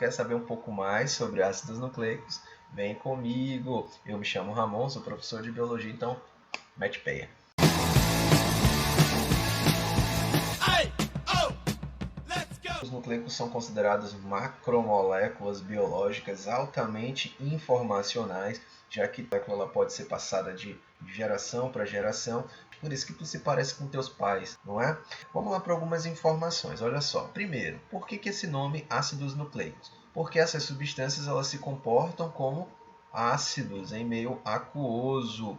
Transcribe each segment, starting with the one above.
Quer saber um pouco mais sobre ácidos nucleicos? Vem comigo! Eu me chamo Ramon, sou professor de biologia, então mete peia. Os nucleicos são considerados macromoléculas biológicas altamente informacionais, já que a molécula pode ser passada de geração para geração, por isso que tu se parece com teus pais, não é? Vamos lá para algumas informações, olha só. Primeiro, por que esse nome ácidos nucleicos? Porque essas substâncias elas se comportam como ácidos em meio aquoso.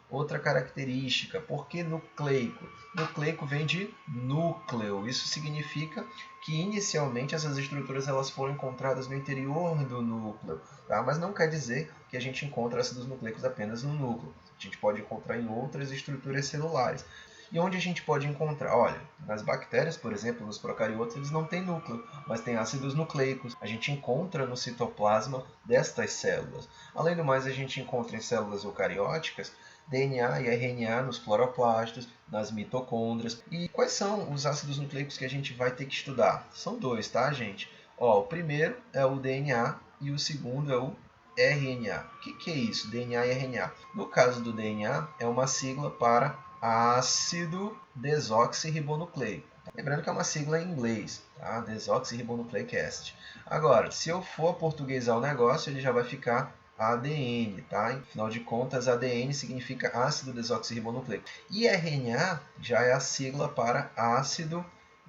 Outra característica, por que nucleico? Nucleico vem de núcleo. Isso significa que inicialmente essas estruturas elas foram encontradas no interior do núcleo, tá? Mas não quer dizer que a gente encontra ácidos nucleicos apenas no núcleo. A gente pode encontrar em outras estruturas celulares. E onde a gente pode encontrar? Olha, nas bactérias, por exemplo, nos procariotos, eles não têm núcleo, mas têm ácidos nucleicos. A gente encontra no citoplasma destas células. Além do mais, a gente encontra em células eucarióticas DNA e RNA nos cloroplastos, nas mitocôndrias. E quais são os ácidos nucleicos que a gente vai ter que estudar? São dois, tá, gente? Ó, o primeiro é o DNA e o segundo é o RNA. O que é isso, DNA e RNA? No caso do DNA, é uma sigla para ácido desoxirribonucleico. Lembrando que é uma sigla em inglês, tá? Desoxirribonucleic acid. Agora, se eu for portuguesar o negócio, ele já vai ficar ADN, tá? Afinal de contas, ADN significa ácido desoxirribonucleico. E RNA já é a sigla para ácido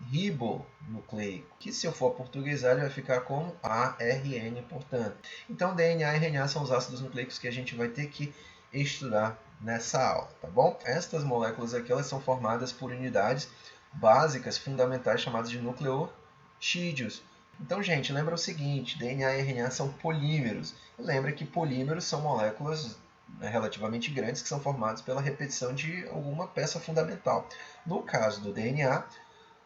ribonucleico, que se eu for portuguesar, ele vai ficar como ARN, portanto. Então, DNA e RNA são os ácidos nucleicos que a gente vai ter que estudar nessa aula, tá bom? Estas moléculas aqui elas são formadas por unidades básicas fundamentais chamadas de nucleotídeos. Então, gente, lembra o seguinte, DNA e RNA são polímeros. E lembra que polímeros são moléculas relativamente grandes que são formadas pela repetição de alguma peça fundamental. No caso do DNA,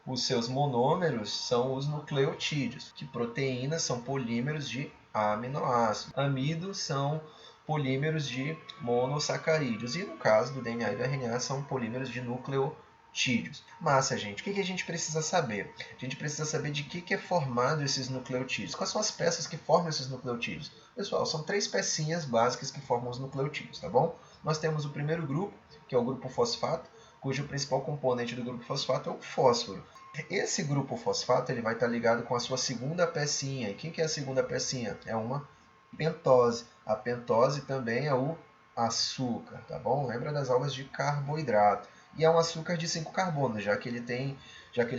os seus monômeros são os nucleotídeos, que proteínas são polímeros de aminoácidos. Amidos são polímeros de monossacarídeos. E no caso do DNA e do RNA, são polímeros de nucleotídeos. Massa, gente. O que a gente precisa saber? A gente precisa saber de que é formado esses nucleotídeos. Quais são as peças que formam esses nucleotídeos? Pessoal, são 3 pecinhas básicas que formam os nucleotídeos, tá bom? Nós temos o primeiro grupo, que é o grupo fosfato, cujo principal componente do grupo fosfato é o fósforo. Esse grupo fosfato ele vai estar ligado com a sua segunda pecinha. E o que é a segunda pecinha? É uma pentose. A pentose também é o açúcar, tá bom? Lembra das aulas de carboidrato. E é um açúcar de 5 carbonos, já que ele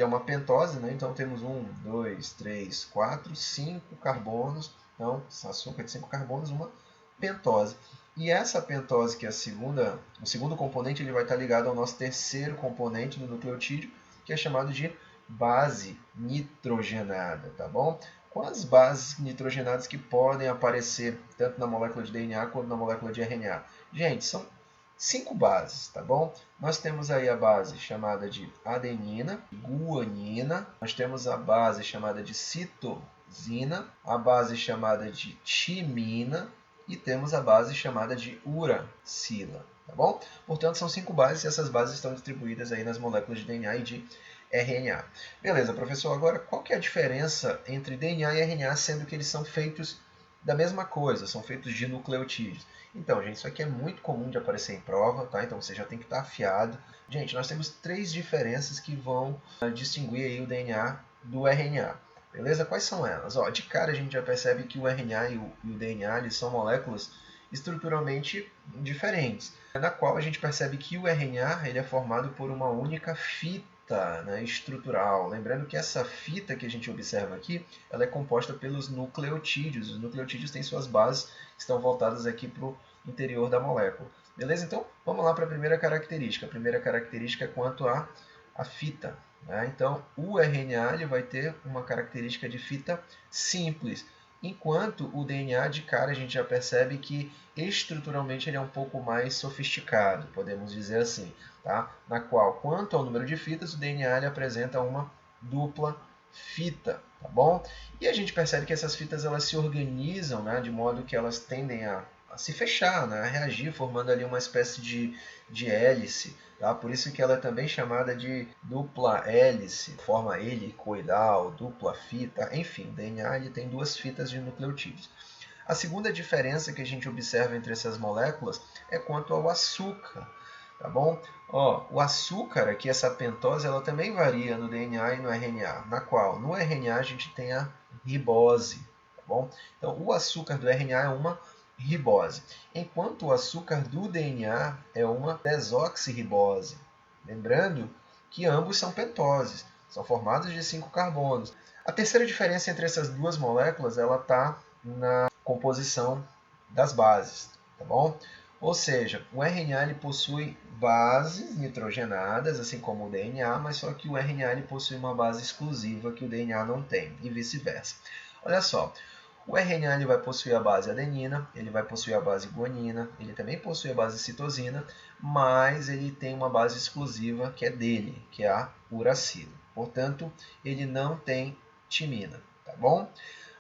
é uma pentose, né? Então temos 1, 2, 3, 4, 5 carbonos. Então, açúcar de 5 carbonos, uma pentose. E essa pentose, que é o segundo componente, ele vai estar ligado ao nosso terceiro componente do nucleotídeo, que é chamado de base nitrogenada, tá bom? Quais bases nitrogenadas que podem aparecer tanto na molécula de DNA quanto na molécula de RNA? Gente, são 5 bases, tá bom? Nós temos aí a base chamada de adenina, guanina, nós temos a base chamada de citosina, a base chamada de timina e temos a base chamada de uracila, tá bom? Portanto, são 5 bases e essas bases estão distribuídas aí nas moléculas de DNA e de RNA. Beleza, professor, agora qual que é a diferença entre DNA e RNA, sendo que eles são feitos da mesma coisa, são feitos de nucleotídeos? Então, gente, isso aqui é muito comum de aparecer em prova, tá? Então você já tem que estar afiado. Gente, nós temos 3 diferenças que vão distinguir aí o DNA do RNA. Beleza? Quais são elas? Ó, de cara a gente já percebe que o RNA e o DNA eles são moléculas estruturalmente diferentes, na qual a gente percebe que o RNA ele é formado por uma única fita, né, estrutural. Lembrando que essa fita que a gente observa aqui, ela é composta pelos nucleotídeos. Os nucleotídeos têm suas bases que estão voltadas aqui para o interior da molécula. Beleza? Então, vamos lá para a primeira característica. A primeira característica é quanto à fita. Né? Então, o RNA ele vai ter uma característica de fita simples, enquanto o DNA, de cara, a gente já percebe que estruturalmente ele é um pouco mais sofisticado, podemos dizer assim, tá? Na qual, quanto ao número de fitas, o DNA ele apresenta uma dupla fita, tá bom? E a gente percebe que essas fitas elas se organizam, né, de modo que elas tendem a se fechar, né, a reagir, formando ali uma espécie de hélice, tá? Por isso que ela é também chamada de dupla hélice, forma helicoidal, dupla fita, enfim, o DNA ele tem duas fitas de nucleotídeos. A segunda diferença que a gente observa entre essas moléculas é quanto ao açúcar, tá bom? Ó, o açúcar aqui, essa pentose, ela também varia no DNA e no RNA, na qual no RNA a gente tem a ribose, tá bom? Então, o açúcar do RNA é uma ribose, enquanto o açúcar do DNA é uma desoxirribose. Lembrando que ambos são pentoses, são formados de 5 carbonos. A terceira diferença entre essas duas moléculas, ela está na composição das bases, tá bom? Ou seja, o RNA ele possui bases nitrogenadas, assim como o DNA, mas só que o RNA ele possui uma base exclusiva que o DNA não tem, e vice-versa. Olha só, o RNA ele vai possuir a base adenina, ele vai possuir a base guanina, ele também possui a base citosina, mas ele tem uma base exclusiva que é dele, que é a uracilo. Portanto, ele não tem timina, tá bom?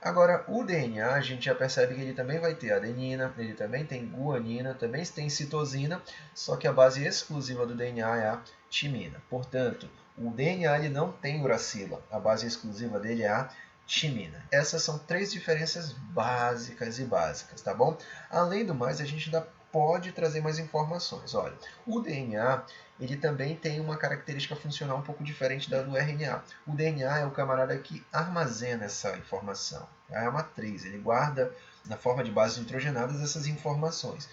Agora, o DNA, a gente já percebe que ele também vai ter adenina, ele também tem guanina, também tem citosina, só que a base exclusiva do DNA é a timina. Portanto, o DNA ele não tem uracila, a base exclusiva dele é a timina. Essas são três diferenças básicas e básicas, tá bom? Além do mais, a gente ainda pode trazer mais informações. Olha, o DNA ele também tem uma característica funcional um pouco diferente da do RNA. O DNA é o camarada que armazena essa informação. É a matriz, ele guarda na forma de bases nitrogenadas essas informações.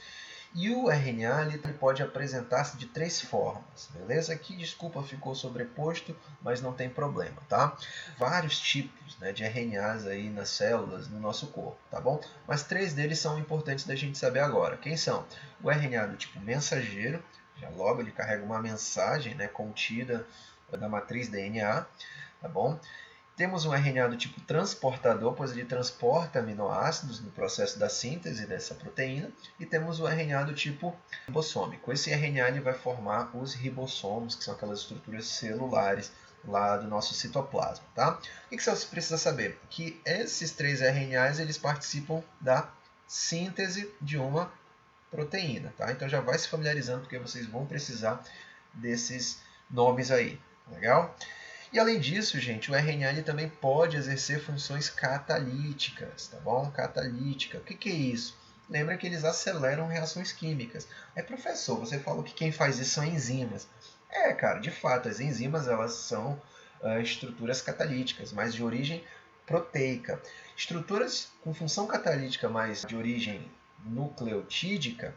E o RNA ele pode apresentar-se de três formas, beleza? Aqui, desculpa, ficou sobreposto, mas não tem problema, tá? Vários tipos, né, de RNAs aí nas células, no nosso corpo, tá bom? Mas três deles são importantes da gente saber agora. Quem são? O RNA do tipo mensageiro, já logo ele carrega uma mensagem, né, contida da matriz DNA, tá bom? Temos um RNA do tipo transportador, pois ele transporta aminoácidos no processo da síntese dessa proteína. E temos o RNA do tipo ribossômico. Esse RNA ele vai formar os ribossomos, que são aquelas estruturas celulares lá do nosso citoplasma. Tá? O que você precisa saber? Que esses três RNAs eles participam da síntese de uma proteína. Tá? Então já vai se familiarizando, porque vocês vão precisar desses nomes aí. Legal? E além disso, gente, o RNA ele também pode exercer funções catalíticas, tá bom? Catalítica. O que é isso? Lembra que eles aceleram reações químicas. Professor, você falou que quem faz isso são enzimas. Cara, de fato, as enzimas elas são estruturas catalíticas, mas de origem proteica. Estruturas com função catalítica, mas de origem nucleotídica,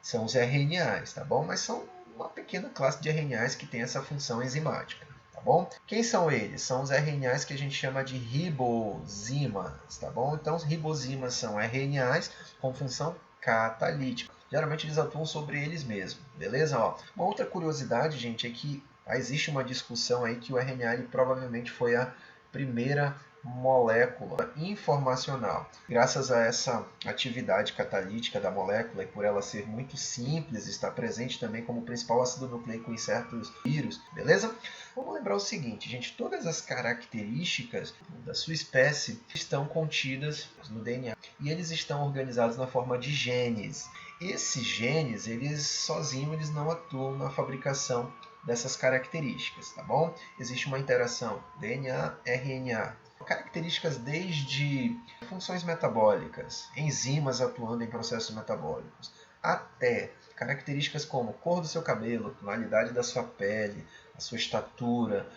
são os RNAs, tá bom? Mas são uma pequena classe de RNAs que tem essa função enzimática. Bom? Quem são eles? São os RNAs que a gente chama de ribozimas, tá bom? Então, os ribozimas são RNAs com função catalítica. Geralmente eles atuam sobre eles mesmos, beleza? Ó, uma outra curiosidade, gente, é que existe uma discussão aí que o RNA ele provavelmente foi a primeira molécula informacional. Graças a essa atividade catalítica da molécula e por ela ser muito simples, está presente também como principal ácido nucleico em certos vírus, beleza? Vamos lembrar o seguinte, gente, todas as características da sua espécie estão contidas no DNA e eles estão organizados na forma de genes. Esses genes, eles sozinhos, eles não atuam na fabricação dessas características, tá bom? Existe uma interação DNA-RNA. Características desde funções metabólicas, enzimas atuando em processos metabólicos, até características como cor do seu cabelo, tonalidade da sua pele, a sua estatura,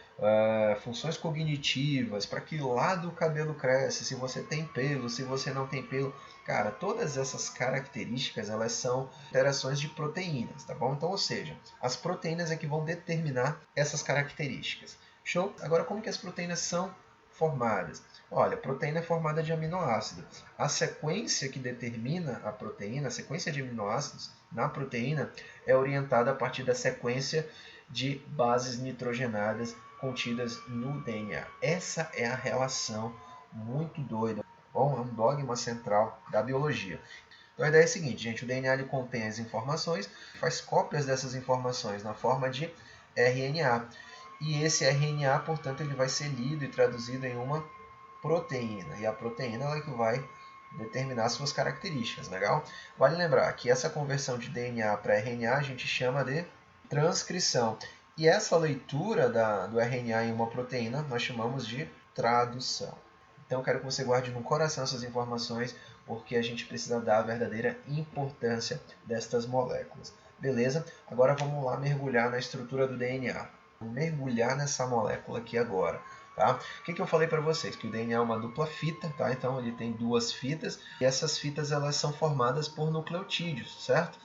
funções cognitivas, para que lado o cabelo cresce, se você tem pelo, se você não tem pelo. Cara, todas essas características elas são interações de proteínas, tá bom? Então, ou seja, as proteínas é que vão determinar essas características. Show? Agora, como que as proteínas são formadas? Olha, a proteína é formada de aminoácidos. A sequência que determina a proteína, a sequência de aminoácidos na proteína é orientada a partir da sequência de bases nitrogenadas contidas no DNA. Essa é a relação muito doida. Bom, é um dogma central da biologia. Então a ideia é a seguinte, gente, o DNA ele contém as informações, faz cópias dessas informações na forma de RNA. E esse RNA, portanto, ele vai ser lido e traduzido em uma proteína. E a proteína é que vai determinar suas características, legal? Vale lembrar que essa conversão de DNA para RNA a gente chama de transcrição. E essa leitura do RNA em uma proteína nós chamamos de tradução. Então eu quero que você guarde no coração essas informações, porque a gente precisa dar a verdadeira importância destas moléculas. Beleza? Agora vamos lá mergulhar na estrutura do DNA. Vamos mergulhar nessa molécula aqui agora. Tá? O que eu falei para vocês? Que o DNA é uma dupla fita, tá? Então ele tem duas fitas, e essas fitas elas são formadas por nucleotídeos, certo?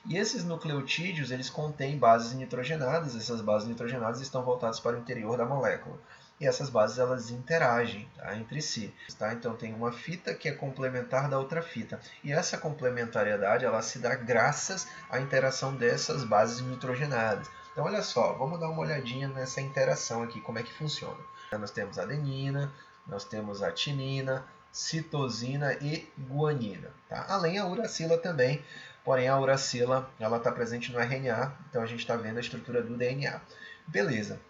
E esses nucleotídeos eles contêm bases nitrogenadas, essas bases nitrogenadas estão voltadas para o interior da molécula. E essas bases elas interagem, tá, entre si. Tá? Então tem uma fita que é complementar da outra fita. E essa complementariedade ela se dá graças à interação dessas bases nitrogenadas. Então olha só, vamos dar uma olhadinha nessa interação aqui, como é que funciona. Nós temos adenina, nós temos a timina, citosina e guanina. Tá? Além a uracila também, porém a uracila está presente no RNA, então a gente está vendo a estrutura do DNA. Beleza.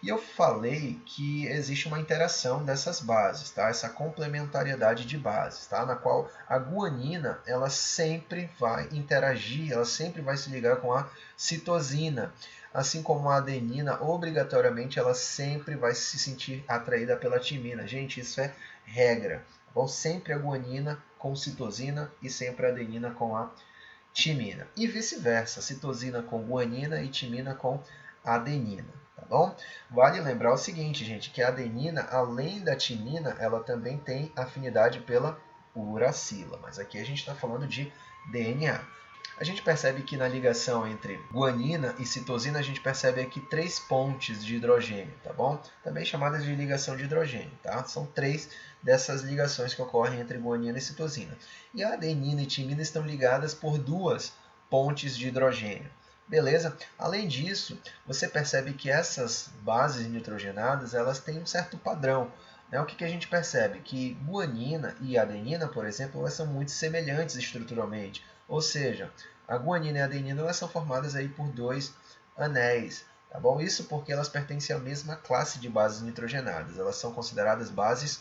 E eu falei que existe uma interação dessas bases, tá? Essa complementariedade de bases, tá? Na qual a guanina ela sempre vai interagir, ela sempre vai se ligar com a citosina. Assim como a adenina, obrigatoriamente, ela sempre vai se sentir atraída pela timina. Gente, isso é regra. Bom, sempre a guanina com citosina e sempre a adenina com a timina. E vice-versa, citosina com guanina e timina com adenina. Tá bom? Vale lembrar o seguinte, gente, que a adenina, além da timina, ela também tem afinidade pela uracila. Mas aqui a gente está falando de DNA. A gente percebe que na ligação entre guanina e citosina, a gente percebe aqui 3 pontes de hidrogênio, tá bom? Também chamadas de ligação de hidrogênio, tá? São 3 dessas ligações que ocorrem entre guanina e citosina. E a adenina e timina estão ligadas por 2 pontes de hidrogênio. Beleza? Além disso, você percebe que essas bases nitrogenadas, elas têm um certo padrão. O que a gente percebe? Que guanina e adenina, por exemplo, elas são muito semelhantes estruturalmente. Ou seja, a guanina e a adenina elas são formadas aí por 2 anéis. Tá bom? Isso porque elas pertencem à mesma classe de bases nitrogenadas. Elas são consideradas bases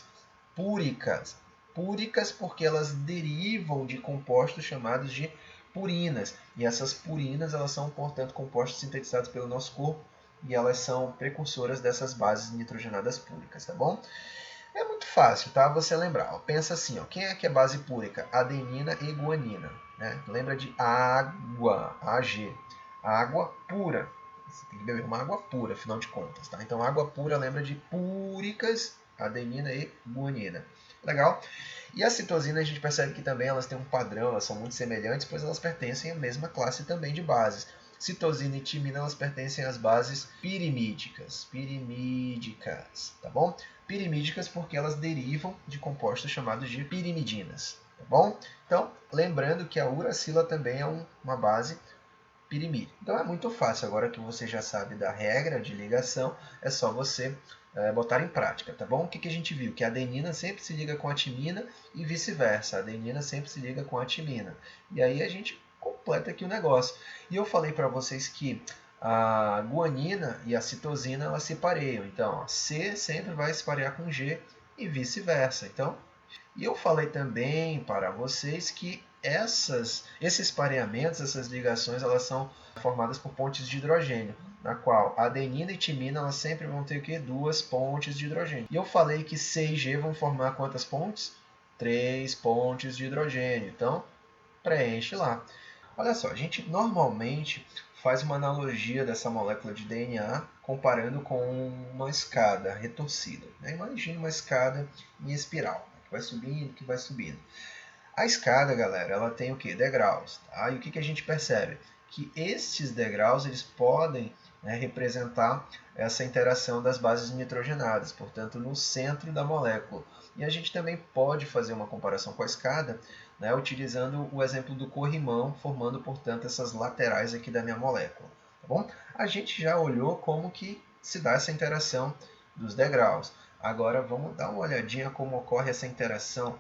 púricas. Púricas porque elas derivam de compostos chamados de purinas. E essas purinas elas são, portanto, compostos sintetizados pelo nosso corpo e elas são precursoras dessas bases nitrogenadas púricas, tá bom? É muito fácil, tá? Você lembrar. Ó, pensa assim, ó, quem é que é base púrica? Adenina e guanina. Né? Lembra de água, AG. Água pura. Você tem que beber uma água pura, afinal de contas. Tá? Então, água pura lembra de púricas, adenina e guanina. Legal? E a citosina a gente percebe que também elas têm um padrão, elas são muito semelhantes, pois elas pertencem à mesma classe também de bases. Citosina e timina elas pertencem às bases pirimídicas. Pirimídicas, tá bom? Pirimídicas porque elas derivam de compostos chamados de pirimidinas, tá bom? Então, lembrando que a uracila também é uma base pirimídica. Então é muito fácil, agora que você já sabe da regra de ligação, é só você botar em prática, tá bom? O que a gente viu? Que a adenina sempre se liga com a timina e vice-versa. A adenina sempre se liga com a timina. E aí a gente completa aqui o negócio. E eu falei para vocês que a guanina e a citosina elas se pareiam. Então, a C sempre vai se parear com G e vice-versa. Então, e eu falei também para vocês que esses pareamentos, essas ligações, elas são formadas por pontes de hidrogênio, na qual a adenina e timina elas sempre vão ter o quê? 2 pontes de hidrogênio. E eu falei que C e G vão formar quantas pontes? 3 pontes de hidrogênio. Então, preenche lá. Olha só, a gente normalmente faz uma analogia dessa molécula de DNA comparando com uma escada retorcida. Imagine uma escada em espiral, que vai subindo, que vai subindo. A escada, galera, ela tem o quê? Degraus. Tá? E o que a gente percebe? Que estes degraus eles podem representar essa interação das bases nitrogenadas, portanto, no centro da molécula. E a gente também pode fazer uma comparação com a escada, utilizando o exemplo do corrimão, formando, portanto, essas laterais aqui da minha molécula. Tá bom? A gente já olhou como que se dá essa interação dos degraus. Agora, vamos dar uma olhadinha como ocorre essa interação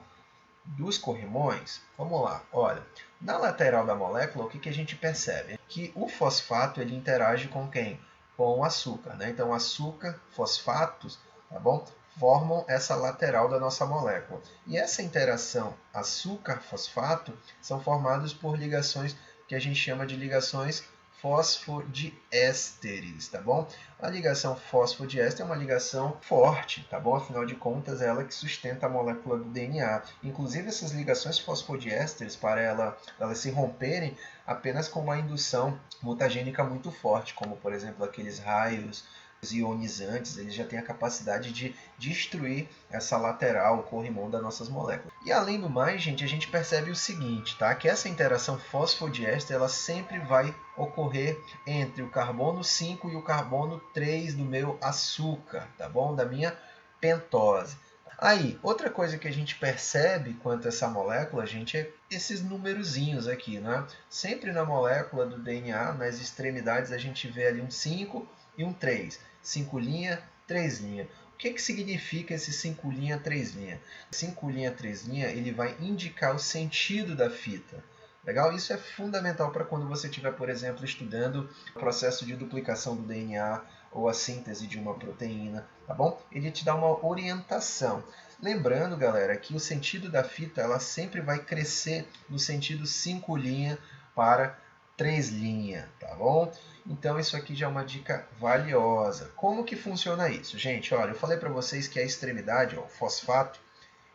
dos corrimões. Vamos lá, olha. Na lateral da molécula, o que a gente percebe? Que o fosfato ele interage com quem? Com o açúcar. Então, açúcar, fosfatos, tá bom? Formam essa lateral da nossa molécula. E essa interação açúcar-fosfato são formadas por ligações que a gente chama de ligações fosfodiésteres, tá bom? A ligação fosfodiéster é uma ligação forte, tá bom? Afinal de contas, ela que sustenta a molécula do DNA. Inclusive, essas ligações fosfodiésteres, para elas se romperem apenas com uma indução mutagênica muito forte, como, por exemplo, aqueles raios ionizantes, eles já têm a capacidade de destruir essa lateral, o corrimão das nossas moléculas. E além do mais, gente, a gente percebe o seguinte, tá? Que essa interação fosfodiéster, ela sempre vai ocorrer entre o carbono 5 e o carbono 3 do meu açúcar, tá bom? Da minha pentose. Aí, outra coisa que a gente percebe quanto a essa molécula, gente, é esses numerozinhos aqui, né? Sempre na molécula do DNA, nas extremidades, a gente vê ali um 5 e um 3. 5 linha, 3 linha. O que significa esse 5 linha, 3 linha? 5 linha, 3 linha, ele vai indicar o sentido da fita. Legal? Isso é fundamental para quando você estiver, por exemplo, estudando o processo de duplicação do DNA ou a síntese de uma proteína, tá bom? Ele te dá uma orientação. Lembrando, galera, que o sentido da fita ela sempre vai crescer no sentido 5 linha para 3 linha, tá bom? Então isso aqui já é uma dica valiosa. Como que funciona isso? Gente, olha, eu falei para vocês que a extremidade, ó, o fosfato,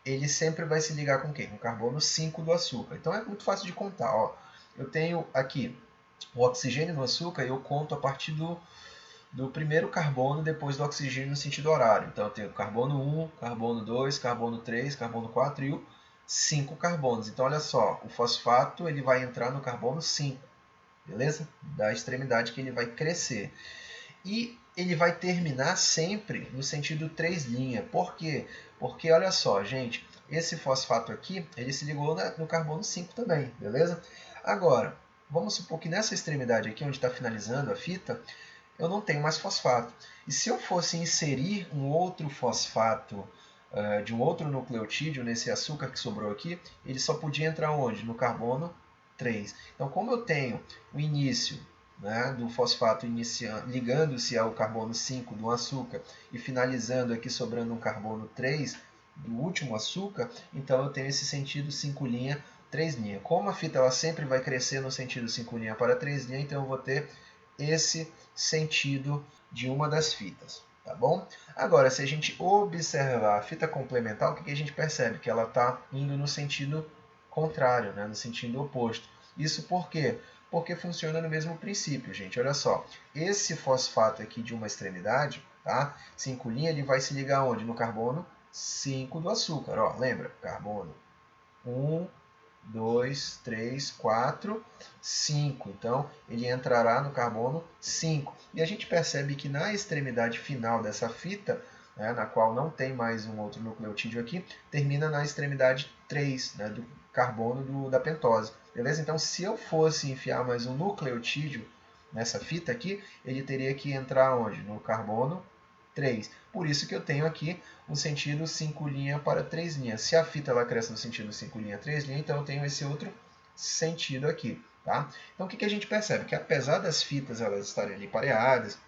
ele sempre vai se ligar com o quê? Com o carbono 5 do açúcar. Então é muito fácil de contar, ó. Eu tenho aqui o oxigênio no açúcar e eu conto a partir do primeiro carbono depois do oxigênio no sentido horário. Então eu tenho carbono 1, carbono 2, carbono 3, carbono 4 e o 5 carbonos. Então olha só, o fosfato ele vai entrar no carbono 5, beleza? Da extremidade que ele vai crescer. E ele vai terminar sempre no sentido 3 linha. Por quê? Porque olha só, gente, esse fosfato aqui, ele se ligou no carbono 5 também, beleza? Agora, vamos supor que nessa extremidade aqui, onde está finalizando a fita, eu não tenho mais fosfato. E se eu fosse inserir um outro fosfato de um outro nucleotídeo nesse açúcar que sobrou aqui, ele só podia entrar onde? No carbono 3. Então, como eu tenho o início, né, do fosfato ligando-se ao carbono 5 do açúcar e finalizando aqui sobrando um carbono 3 do último açúcar, então eu tenho esse sentido 5 linha, 3 linha. Como a fita ela sempre vai crescer no sentido 5 linha para 3 linha, então eu vou ter esse sentido de uma das fitas, tá bom? Agora, se a gente observar a fita complementar, o que a gente percebe? Que ela está indo no sentido contrário, né? No sentido oposto. Isso por quê? Porque funciona no mesmo princípio, gente. Olha só, esse fosfato aqui de uma extremidade, tá? 5 linha, ele vai se ligar onde? No carbono 5 do açúcar. Ó, lembra? Carbono 1, 2, 3, 4, 5. Então, ele entrará no carbono 5. E a gente percebe que na extremidade final dessa fita, né, na qual não tem mais um outro nucleotídeo aqui, termina na extremidade 3, né, do carbono da pentose. Beleza? Então, se eu fosse enfiar mais um nucleotídeo nessa fita aqui, ele teria que entrar onde? No carbono 3. Por isso que eu tenho aqui o sentido 5 linha para 3 linhas. Se a fita ela cresce no sentido 5 linha, 3 linha, então eu tenho esse outro sentido aqui. Tá? Então o que a gente percebe? Que apesar das fitas elas estarem ali pareadas,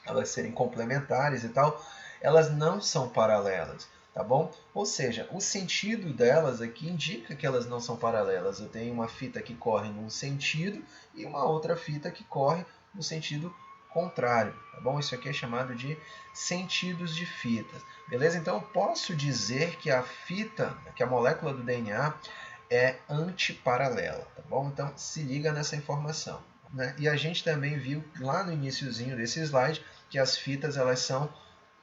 elas serem complementares e tal, elas não são paralelas. Tá bom? Ou seja, o sentido delas aqui indica que elas não são paralelas. Eu tenho uma fita que corre num sentido e uma outra fita que corre no sentido contrário, tá bom? Isso aqui é chamado de sentidos de fitas, beleza? Então eu posso dizer que a fita, que a molécula do DNA é antiparalela, tá bom? Então se liga nessa informação, né? E a gente também viu lá no iniciozinho desse slide que as fitas elas são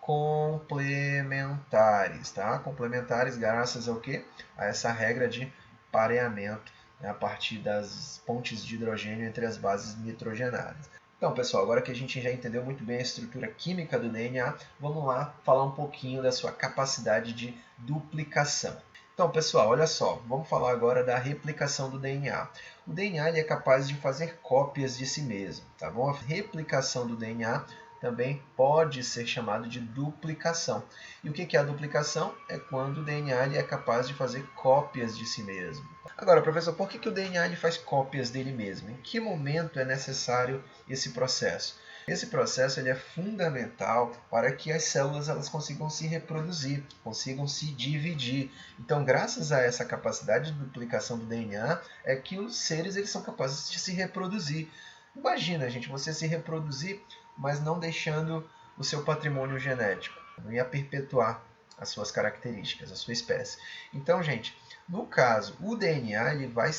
complementares, tá? Complementares graças ao quê? A essa regra de pareamento, né? A partir das pontes de hidrogênio entre as bases nitrogenadas. Então, pessoal, agora que a gente já entendeu muito bem a estrutura química do DNA, vamos lá falar um pouquinho da sua capacidade de duplicação. Então, pessoal, olha só, vamos falar agora da replicação do DNA. O DNA ele é capaz de fazer cópias de si mesmo, tá bom? A replicação do DNA também pode ser chamado de duplicação. E o que é a duplicação? É quando o DNA ele é capaz de fazer cópias de si mesmo. Agora, professor, por que o DNA ele faz cópias dele mesmo? Em que momento é necessário esse processo? Esse processo ele é fundamental para que as células elas consigam se reproduzir, consigam se dividir. Então, graças a essa capacidade de duplicação do DNA, é que os seres eles são capazes de se reproduzir. Imagina, gente, você se reproduzir, mas não deixando o seu patrimônio genético. Não ia perpetuar as suas características, a sua espécie. Então, gente, no caso, o DNA ele vai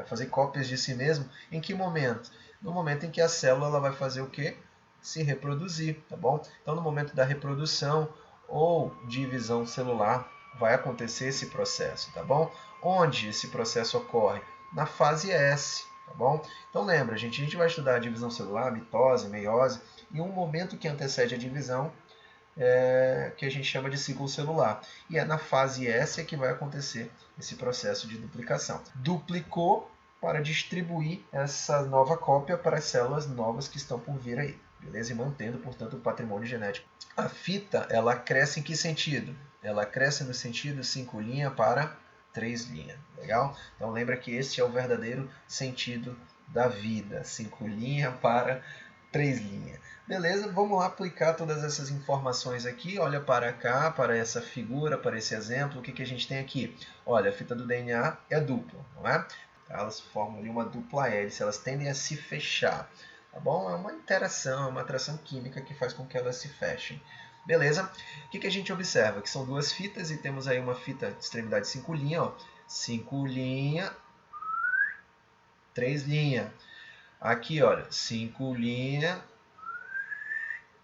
fazer cópias de si mesmo em que momento? No momento em que a célula ela vai fazer o quê? Se reproduzir, tá bom? Então, no momento da reprodução ou divisão celular, vai acontecer esse processo, tá bom? Onde esse processo ocorre? Na fase S, tá bom? Então lembra, a gente vai estudar a divisão celular, mitose, meiose, e um momento que antecede a divisão que a gente chama de ciclo celular. E é na fase S que vai acontecer esse processo de duplicação. Duplicou para distribuir essa nova cópia para as células novas que estão por vir aí. Beleza? E mantendo, portanto, o patrimônio genético. A fita, ela cresce em que sentido? Ela cresce no sentido 5' para 3'. Legal? Então lembra que este é o verdadeiro sentido da vida. 5' para 3'. Beleza? Vamos lá aplicar todas essas informações aqui. Olha para cá, para essa figura, para esse exemplo. O que a gente tem aqui? Olha, a fita do DNA é dupla, não é? Elas formam ali uma dupla hélice, elas tendem a se fechar. Tá bom? É uma interação, é uma atração química que faz com que elas se fechem. Beleza? O que a gente observa? Que são duas fitas e temos aí uma fita de extremidade 5', ó. 5', 3'. Aqui, olha, 5',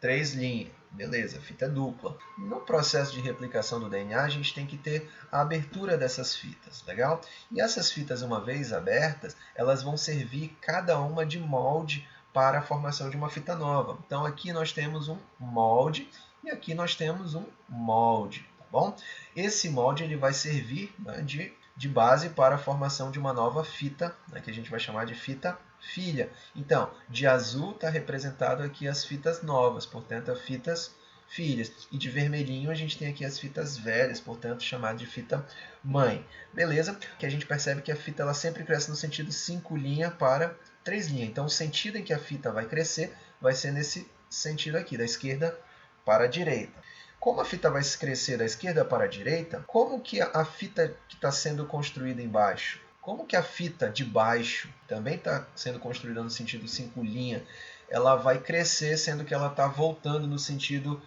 3'. Beleza, fita dupla. No processo de replicação do DNA, a gente tem que ter a abertura dessas fitas, legal? E essas fitas, uma vez abertas, elas vão servir cada uma de molde para a formação de uma fita nova. Então aqui nós temos um molde e aqui nós temos um molde, tá bom? Esse molde ele vai servir, né, de base para a formação de uma nova fita, né, que a gente vai chamar de fita filha. Então, de azul está representado aqui as fitas novas, portanto, as fitas filhas. E de vermelhinho a gente tem aqui as fitas velhas, portanto, chamada de fita mãe. Beleza? Que a gente percebe que a fita ela sempre cresce no sentido 5' para 3'. Então, o sentido em que a fita vai crescer vai ser nesse sentido aqui, da esquerda para a direita. Como a fita vai crescer da esquerda para a direita, como que a fita que está sendo construída embaixo? Como que a fita de baixo também está sendo construída no sentido 5', ela vai crescer, sendo que ela está voltando no sentido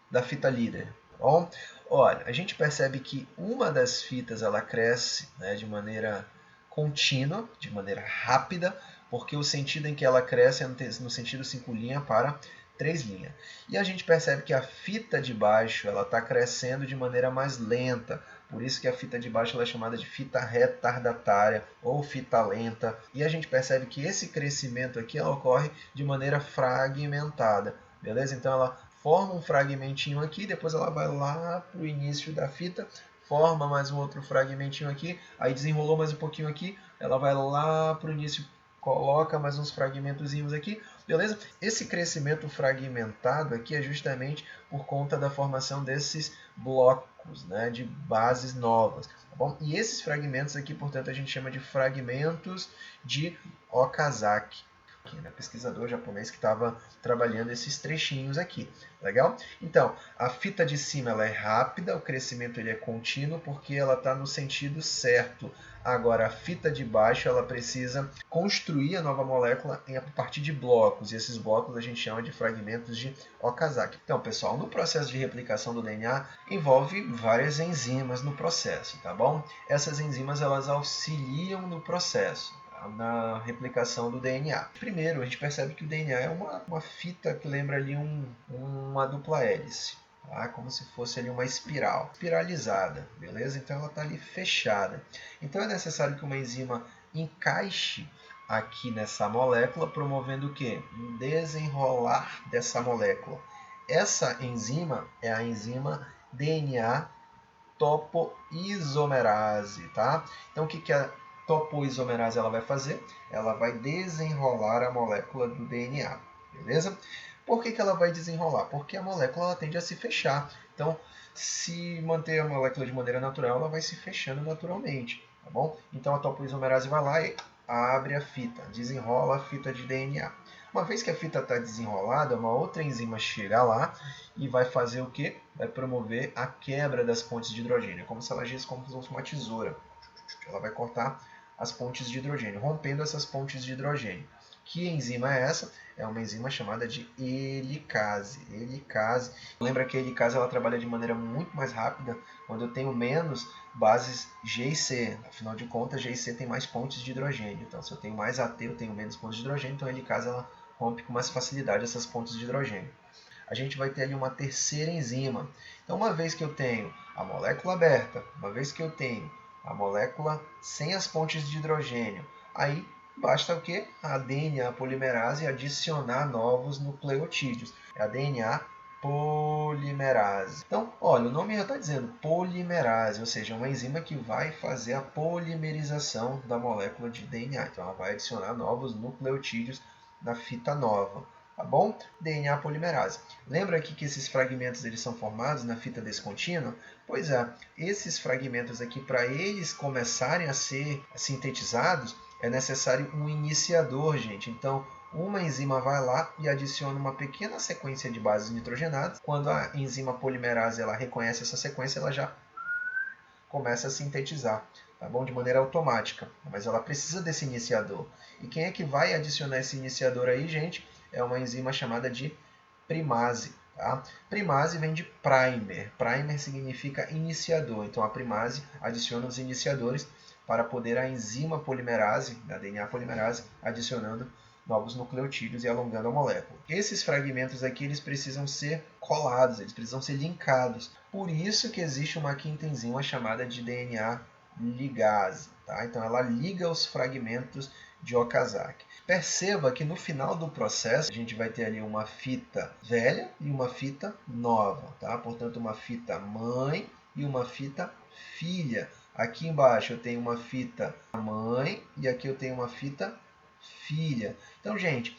da fita líder. Bom, olha, a gente percebe que uma das fitas ela cresce, né, de maneira contínua, de maneira rápida, porque o sentido em que ela cresce é no sentido 5' para 3'. E a gente percebe que a fita de baixo ela está crescendo de maneira mais lenta. Por isso que a fita de baixo ela é chamada de fita retardatária ou fita lenta. E a gente percebe que esse crescimento aqui ela ocorre de maneira fragmentada. Beleza? Então ela forma um fragmentinho aqui, depois ela vai lá para o início da fita, forma mais um outro fragmentinho aqui, aí desenrolou mais um pouquinho aqui, ela vai lá para o início, coloca mais uns fragmentozinhos aqui, beleza? Esse crescimento fragmentado aqui é justamente por conta da formação desses blocos, né, de bases novas, tá bom? E esses fragmentos aqui, portanto, a gente chama de fragmentos de Okazaki. Aqui, né? Pesquisador japonês que estava trabalhando esses trechinhos aqui. Legal? Então, a fita de cima ela é rápida, o crescimento ele é contínuo porque ela está no sentido certo. Agora, a fita de baixo ela precisa construir a nova molécula a partir de blocos. E esses blocos a gente chama de fragmentos de Okazaki. Então, pessoal, no processo de replicação do DNA envolve várias enzimas no processo, tá bom? Essas enzimas elas auxiliam no processo, na replicação do DNA. Primeiro, a gente percebe que o DNA é uma fita que lembra ali uma dupla hélice, tá? Como se fosse ali uma espiral, espiralizada, beleza? Então ela está ali fechada. Então é necessário que uma enzima encaixe aqui nessa molécula, promovendo o quê? Um desenrolar dessa molécula. Essa enzima é a enzima DNA topoisomerase, tá? Então o que a topoisomerase ela vai fazer? Ela vai desenrolar a molécula do DNA, beleza? Por que ela vai desenrolar? Porque a molécula ela tende a se fechar. Então, se manter a molécula de maneira natural, ela vai se fechando naturalmente, tá bom? Então a topoisomerase vai lá e abre a fita, desenrola a fita de DNA. Uma vez que a fita está desenrolada, uma outra enzima chega lá e vai fazer o quê? Vai promover a quebra das pontes de hidrogênio, como se ela agisse como se fosse uma tesoura. Ela vai cortar as pontes de hidrogênio, rompendo essas pontes de hidrogênio. Que enzima é essa? É uma enzima chamada de helicase. Lembra que a helicase ela trabalha de maneira muito mais rápida quando eu tenho menos bases G e C. Afinal de contas, G e C tem mais pontes de hidrogênio. Então, se eu tenho mais AT, eu tenho menos pontos de hidrogênio. Então, a helicase ela rompe com mais facilidade essas pontes de hidrogênio. A gente vai ter ali uma terceira enzima. Então, uma vez que eu tenho a molécula aberta, uma vez que eu tenho a molécula sem as pontes de hidrogênio, aí basta o quê? A DNA polimerase adicionar novos nucleotídeos. É a DNA polimerase. Então, olha, o nome já está dizendo polimerase, ou seja, uma enzima que vai fazer a polimerização da molécula de DNA. Então, ela vai adicionar novos nucleotídeos na fita nova. Tá bom? DNA polimerase. Lembra aqui que esses fragmentos eles são formados na fita descontínua? Pois é, esses fragmentos aqui, para eles começarem a ser sintetizados, é necessário um iniciador, gente. Então, uma enzima vai lá e adiciona uma pequena sequência de bases nitrogenadas. Quando a enzima polimerase ela reconhece essa sequência, ela já começa a sintetizar, tá bom? De maneira automática. Mas ela precisa desse iniciador. E quem é que vai adicionar esse iniciador aí, gente? É uma enzima chamada de primase. Tá? Primase vem de primer. Primer significa iniciador. Então, a primase adiciona os iniciadores para poder a enzima polimerase, a DNA polimerase, adicionando novos nucleotídeos e alongando a molécula. Esses fragmentos aqui eles precisam ser colados, eles precisam ser linkados. Por isso que existe uma quinta enzima chamada de DNA ligase. Tá? Então, ela liga os fragmentos de Okazaki. Perceba que no final do processo a gente vai ter ali uma fita velha e uma fita nova. Tá? Portanto, uma fita mãe e uma fita filha. Aqui embaixo eu tenho uma fita mãe e aqui eu tenho uma fita filha. Então, gente,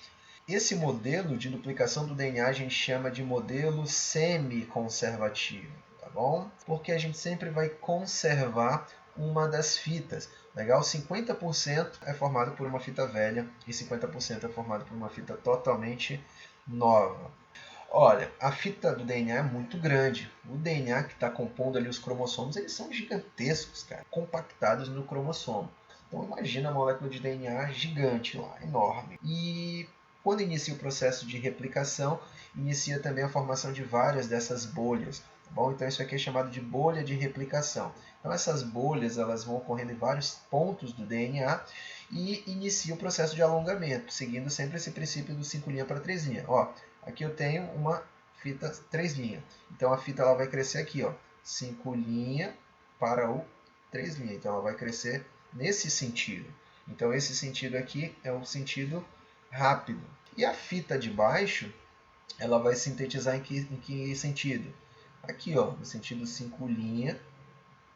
esse modelo de duplicação do DNA a gente chama de modelo semi-conservativo, tá bom? Porque a gente sempre vai conservar uma das fitas. Legal? 50% é formado por uma fita velha e 50% é formado por uma fita totalmente nova. Olha, a fita do DNA é muito grande. O DNA que está compondo ali os cromossomos, eles são gigantescos, cara, compactados no cromossomo. Então imagina a molécula de DNA gigante lá, enorme. E quando inicia o processo de replicação, inicia também a formação de várias dessas bolhas. Tá bom? Então isso aqui é chamado de bolha de replicação. Então essas bolhas elas vão ocorrendo em vários pontos do DNA e inicia o processo de alongamento, seguindo sempre esse princípio do 5' para 3'. Ó, aqui eu tenho uma fita 3'. Então a fita ela vai crescer aqui, ó, 5' para o 3'. Então ela vai crescer nesse sentido. Então esse sentido aqui é um sentido rápido. E a fita de baixo, ela vai sintetizar em que sentido? Aqui, ó, no sentido 5'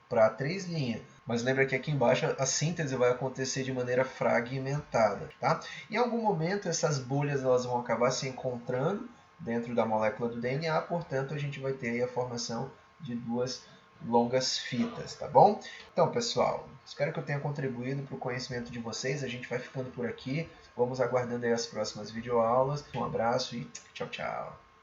para 3'. Mas lembra que aqui embaixo a síntese vai acontecer de maneira fragmentada. Tá? Em algum momento essas bolhas elas vão acabar se encontrando dentro da molécula do DNA, portanto a gente vai ter aí a formação de duas longas fitas, tá bom? Então, pessoal, espero que eu tenha contribuído para o conhecimento de vocês. A gente vai ficando por aqui. Vamos aguardando aí as próximas videoaulas. Um abraço e tchau, tchau!